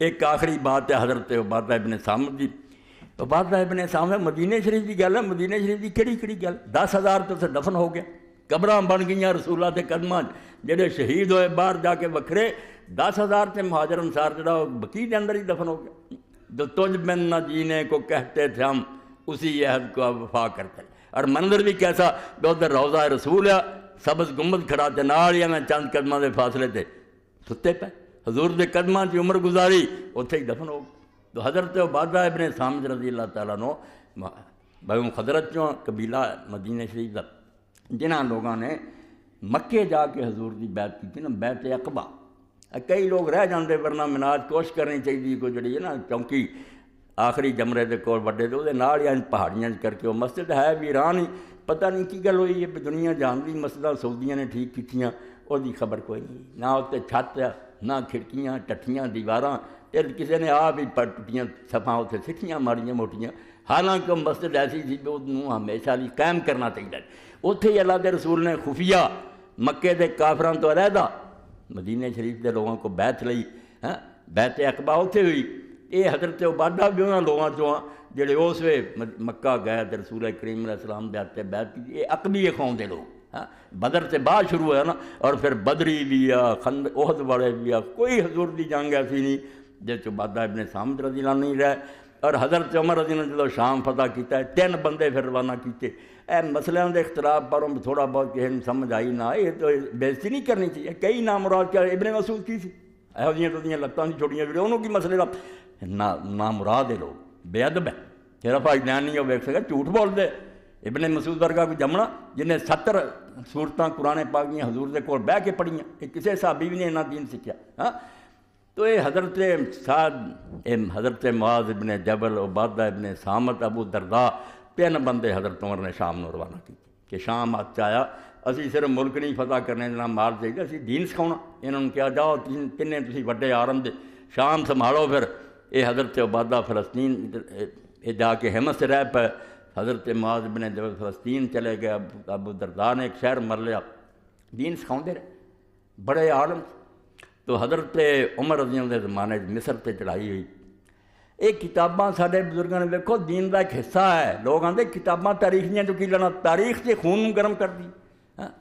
ایک آخری بات ہے حضرت عبادہ ابن صامت دی. عبادہ ابن صامت مدینے شریف کی گل ہے. مدینے شریف کی کہڑی گل؟ 10,000 تو اسے دفن ہو گیا, قبراں بن گئیاں رسول اللہ کے قدماں, جڑے شہید ہوئے باہر جا کے وکھرے. 10,000 تے مہاجر انصار جڑا بقیع کے اندر ہی دفن ہو گیا. جو تجھ بن نہ جینے کو کہتے تھے ہم, اسی عہد کو وفا کرتے. اور منظر بھی کیسا کہ ادھر روضہ رسول ہے, سبز گنبد کھڑا تے نال ہی میں چند قدماں دے فاصلے تے ستے پے, حضور دے قدماں کی عمر گزاری, اتھے ہی دفن ہو گئے. تو حضرت عبادہ ابن صامت رضی اللہ تعالیٰ عنہ بنو خضرت چوں قبیلہ مدینہ شریف دا, جنہاں لوگاں نے مکے جا کے حضور دی بیعت کی تھی نا, بیعت عقبہ. کئی لوگ رہ جاندے, ورنہ مناج کوشش کرنی چاہیے کوئی جڑی ہے نا, کیونکہ آخری جمرے دے کول وڈے دے وہ نال ہی پہاڑیاں کر کے وہ مسجد ہے ویران ہی. پتہ نہیں کی گل ہوئی ہے, دنیا جاندی مسجداں سعودیاں نے ٹھیک کیتیاں, وہ دی خبر کوئی نہیں. نہ اتنے چھت نہ کھڑکیاں ٹٹھیاں دیواراں, کسی نے آپ ہی ٹوٹیاں صفاں اتنے سٹھیاں ماڑیاں موٹیاں. حالانکہ مسجد ایسی سی کہ انہوں ہمیشہ لیے قائم کرنا چاہیے. اتھے ہی اللہ دے رسول نے خفیہ مکے دے کافراں تو علیحدہ مدینہ شریف دے لوگوں کو بیعت لئی. بیعت عقبہ اتھے ہوئی. یہ حضرت عبادہ بھی انہاں لوگوں چوں جڑے اس وے مکہ گئے تے رسول کریم علیہ السلام دے ہاتھ بیعت کی. یہ عقبی قوم دے لوگ. بدر سے بعد شروع ہوا نا, اور پھر بدری بھی آ, احد والے بھی آ, کوئی حضور دی جنگ ایسی نہیں جس عبادہ ابن صامت رضی اللہ نہیں رہے. اور حضرت عمر رضی اللہ جدو شام فتح کیتا ہے, 3 بندے پھر روانہ کیتے. مسئلوں کے اختلاف پر تھوڑا بہت کسی سمجھ آئی نہ, یہ تو بےزتی نہیں کرنی چاہیے. کئی نام مراد کیا ابن مسعود کی سی, یہو جہاں لتاں کی چھوٹیاں جڑی انہوں کی مسئلے کا نام مراد ہے. لوگ بے ادب ہے, تیرا بھائی جان نہیں وہ ویکھ سکا, جھوٹ بول دے. ابن مسعود ورگا کوئی جمنا جنہیں 70 سورتاں قرآن پاک دیاں حضور دے کول بہ کے پڑھیاں, یہ کسی صحابی بھی نے انہاں دین سیکھیا. تو یہ حضرت سعد, حضرت معاذ ابن جبل, عبادہ ابن صامت, ابو درداء, 3 بندے حضرت عمر نے شام نو روانہ کی کہ شام ہاتھ آیا, اسی صرف ملک نہیں فتح کرنے دینا مال چاہیے, اسی دین سکھاؤنا. انہوں نے کہا جاؤ تینے تسی وڈے عالم دے, شام سنبھالو. پھر یہ حضرت عبادہ فلسطین جا کے ہمت سے رہ پے. حضرت معاذ ابن جبل فلسطین چلے گئے. ابو درداء نے ایک شہر مر لیا, دین سکھاؤندے رہے, بڑے عالم. تو حضرت عمر رضی اللہ کے زمانے مصر تے چڑھائی ہوئی. یہ کتاباں سارے بزرگوں نے دیکھو دین کا ایک حصہ ہے. لوگ آتے کتاباں تاریخ دیاں جو کی لینا, تاریخ سے خون گرم کر دی.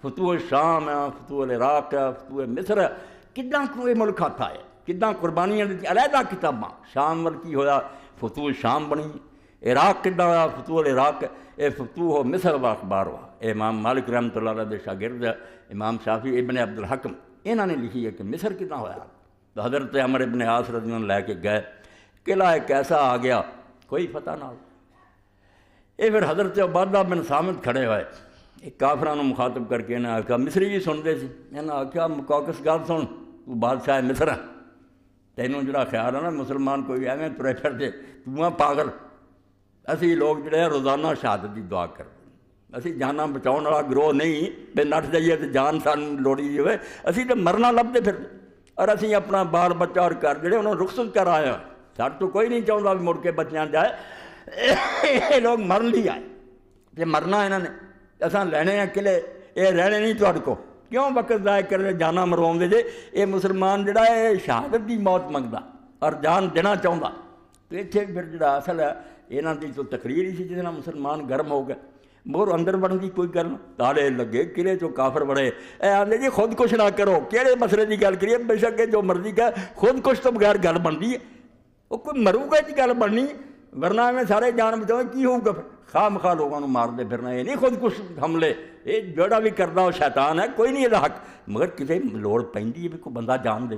فتوح شام ہے, فتوح العراق ہے, فتوح مصر ہے, کداں کوئی ملک ہاتھ آئے, کداں قربانیاں دیتی, علیحدہ کتاباں. شام ول کی ہویا, فتوح شام بنی. عراق کداں ہوا, فتوح العراق. اے فتوح مصر و اخبار ہوا. امام مالک رحمۃ اللہ علیہ دے شاگرد امام شافعی ابن عبد الحکم, انہوں نے لکھی ہے کہ مصر کتنا ہوا. تو حضرت عمر ابن عاص رضی اللہ لے کے گئے, قلعہ ایک ایسا آ گیا کوئی فتح نہ. یہ پھر حضرت عبادہ بن صامت کھڑے ہوئے, ایک کافرانوں مخاطب کر کے انہیں آخیا, مصری بھی سنتے سی, انہیں آخیا مقوقس گل سن, تو بادشاہ مصر ہے, تینوں جڑا خیال ہے نا مسلمان کوئی ایویں ترے پھر دے, تو پاگل. اسی لوگ جڑے روزانہ شہادت کی دعا کرتے, اسی جانا بچاؤ والا گروہ نہیں بے نٹ جائیے تو جان سان لوڑی ہوئے, اسی تو مرنا لبتے پھر. اور اسی اپنا بال بچہ اور گھر جڑے انہوں نے رخصت کر آیا, سر تو کوئی نہیں چاہتا بھی مڑ کے بچیاں جائے. یہ لوگ مرن لی آئے, یہ مرنا انہوں نے, اصل لینے ہیں قلعے, یہ رہنے نہیں تھوڑے کو, کیوں وقت ضائع کر جانا مروا دے جے. یہ مسلمان جڑا ہے شہادت کی موت منگتا اور جان دینا چاہتا. تو اتنے پھر جڑا اصل ہے یہاں کی تو تقریر ہی سی جس طرح مسلمان گرم ہو گئے. مور اندر بڑھن کی کوئی گل, تالے لگے قلعے چو کافر بڑے. اے آدھے جی خود کچھ نہ کرو, کہڑے مسئلے کی گل کریے, بے شک جو مرضی کہ خود کچھ تو بغیر گل بنتی ہے. وہ کوئی مرو گا جی گل بننی, ورنہ میں سارے جان بچاؤ کی ہوگا. خواہ مخواہ لوگوں کو مار دے پھرنا, یہ نہیں خود کچھ حملے, یہ جوڑا بھی کرتا وہ شیطان ہے, کوئی نہیں یہ حق. مگر کسی لوڑ پہنتی ہے بھی کوئی بندہ جان دے.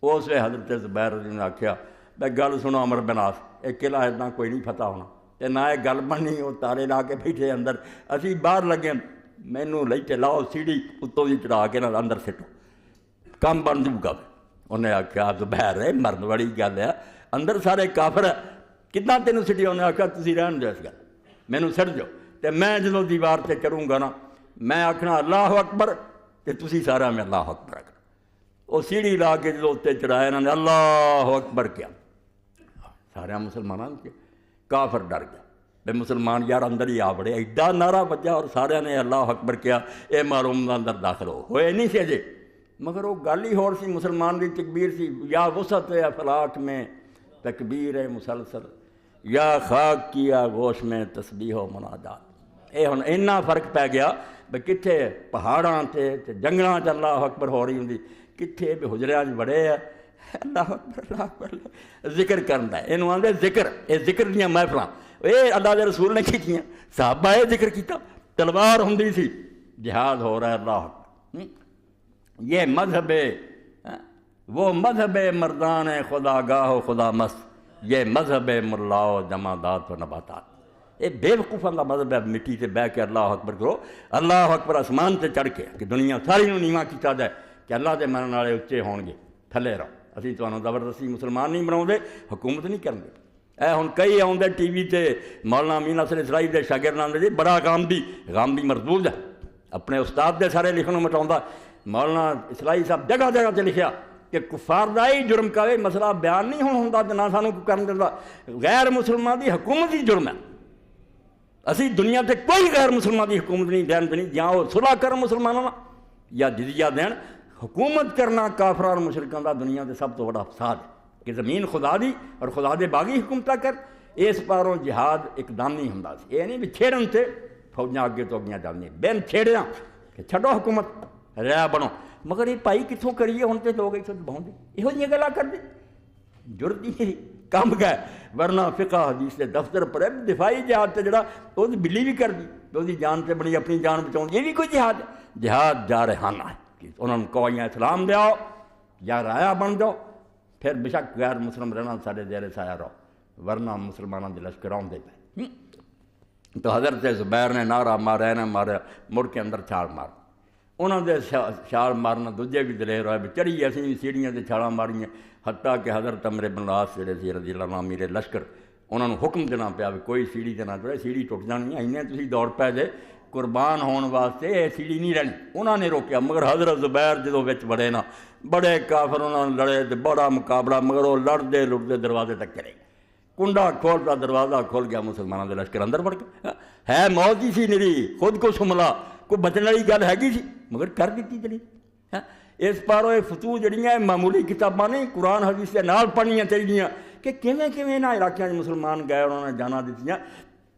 اس وے حضرت زبیر رضی اللہ نے آخیا, میں گل سنو عمر بن عاص, ایک قلعہ اتنا کوئی نہیں فتح ہونا, تے نہ یہ گل بننی. وہ تارے لا کے بیٹھے اندر, اسی باہر لگے, مینوں لے کے لاؤ سیڑھی اتوں دی چڑھا کے نہ اندر سٹو, کام بن جاؤ گا. انہیں آخیا زبیر ہے مرن والی گل ہے, اندر سارے کافر ہے, کتنا تینوں سٹی. انہیں آخیا تسی رہن دو اس گل, مینوں سٹ جاؤ, تے میں جدوں دیوار تے چڑھوں گا نا, میں آخنا اللہ اکبر, تے تسی سارا میں اللہ اکبر آخنا. وہ سیڑھی لا کے جدوں اتنے چڑھایا انہوں نے اللہ اکبر کیا, سارے مسلمانوں کے کافر ڈر گیا بے مسلمان یار اندر ہی آ بڑے. ایڈا نعرہ بجا اور سارے نے اللہ اکبر کیا. اے معلوم اندر داخل ہوئے نہیں سی اجے, مگر وہ گل ہی ہور سی مسلمان دی تکبیر سی، یا وسعت افلاک میں تکبیر ہے مسلسل، یا خاک کیا گوش میں تسبیح و مناجات۔ یہ ہن اینا فرق پی گیا بھی کتنے پہاڑاں تے جنگلاں چ اللہ اکبر ہو رہی ہوں، کتنے بھی حجریاں بڑے ہے اللہ اکبر ذکر کرنا ہے، یہ آدھے ذکر، یہ ذکر دیاں محفلاں یہ اللہ دے رسول نے کیتیاں، صحابہ یہ ذکر کیتا، تلوار ہوندی سی، جہاد ہو رہا ہے اللہ اکبر۔ یہ مذہب وہ مذہب مردان خدا گاہ و خدا مست، یہ مذہب ملا و جمادات و نباتات۔ یہ بے وقوفاں کا مذہب ہے، مٹی سے بہ کے اللہ اکبر کرو، اللہ اکبر آسمان سے چڑھ کے کہ دنیا ساری نوں نیواں کیتا جائے کہ اللہ دے منن والے اچے ہون گے، تھلے رہو، اسی تمہیں زبردستی مسلمان نہیں بناؤندے، حکومت نہیں کرن گے۔ اے ہن کئی آؤندے ٹی وی تے مولانا امین حسن اسرائی دے شاگرد آندے جی بڑا غامدی مردود ہے، اپنے استاد دے سارے لکھنوں مٹاؤندا۔ مولانا اسرائی صاحب جگہ جگہ تے لکھیا کہ کفار دا ہی جرم کرے مسئلہ بیان نہیں ہوندا تے نہ سانوں کرن دیندا، غیر مسلمان دی حکومت ہی جرم ہے۔ اسی دنیا تے کوئی غیر مسلمان دی حکومت نہیں دین دینی، یا وہ صلح کرن مسلمانوں یا جزیہ دین۔ حکومت کرنا کافراں مشرکاں دا دنیا تے سب تو بڑا فساد ہے کہ زمین خدا دی اور خدا دے باغی حکومتہ کر۔ اس پاروں جہاد اقدامی ہوندا سی، یہ نہیں بھی چھیڑن تے فوجاں اگے تو اگیاں جاندیاں، بین چھیڑیاں کہ چھڈو حکومت ریا بنو۔ مگر یہ پائی کتوں کریے ہن تے لوگ اتنے بہاؤندے یہو جہاں گلاں کردے، جرت ہی کم گئے، ورنہ فقہ حدیث کے دفتر پر دفاعی جہاد تے جڑا وہ بلی بھی کر دی، وہ جان تے بڑی اپنی جان بچاؤ، یہ بھی کوئی جہاد ہے؟ جہاد جارحانہ ہے کہ انہوں نے کہو یا اسلام دے آؤ یا رایا بن جاؤ، پھر بے شک غیر مسلم رہنا سارے زیر سایہ رہو، ورنہ مسلمانوں کے لشکر آؤندے پے۔ تو حضرت زبیر نے نعرہ مارا نہ مارا، مڑ کے اندر چھال مار، انہوں نے چھال مارنا دوجے بھی دلیر ہوئے، چڑھی اسی بھی سیڑھیاں سے چھالاں ماریاں، حتیٰ کہ حضرت عمرو بن العاص جڑے سی رضی اللہ عنہ میرے لشکر، انہوں نے حکم دینا پیا بھی کوئی سیڑھی تے نہ چڑھے، سیڑھی ٹوٹ جانی ہے، انہیں تسی دوڑ پے جے قربان ہون واسطے یہ سیڑھی نہیں رہنی۔ انہوں نے روکیا، مگر حضرت زبیر جدو وچ بڑے نا، بڑے کافر انہوں نے لڑے تے بڑا مقابلہ، مگر وہ لڑتے لڑتے دروازے تک چلے، کنڈا کھولتا دروازہ کھول گیا، مسلمانوں کے لشکر اندر بڑھ گیا۔ ہے موت ہی سی نری، خود کو سملا، کوئی بچنے والی گل ہے سی، مگر کر دیتی چلی۔ اس پاروں یہ فتوح جڑیاں معمولی کتاباں نہیں، قرآن حدیث کے نال پڑھنیاں چاہیے کہ کیویں کیویں انہاں علاقیاں مسلمان گئے، انہوں نے جانا دیتیاں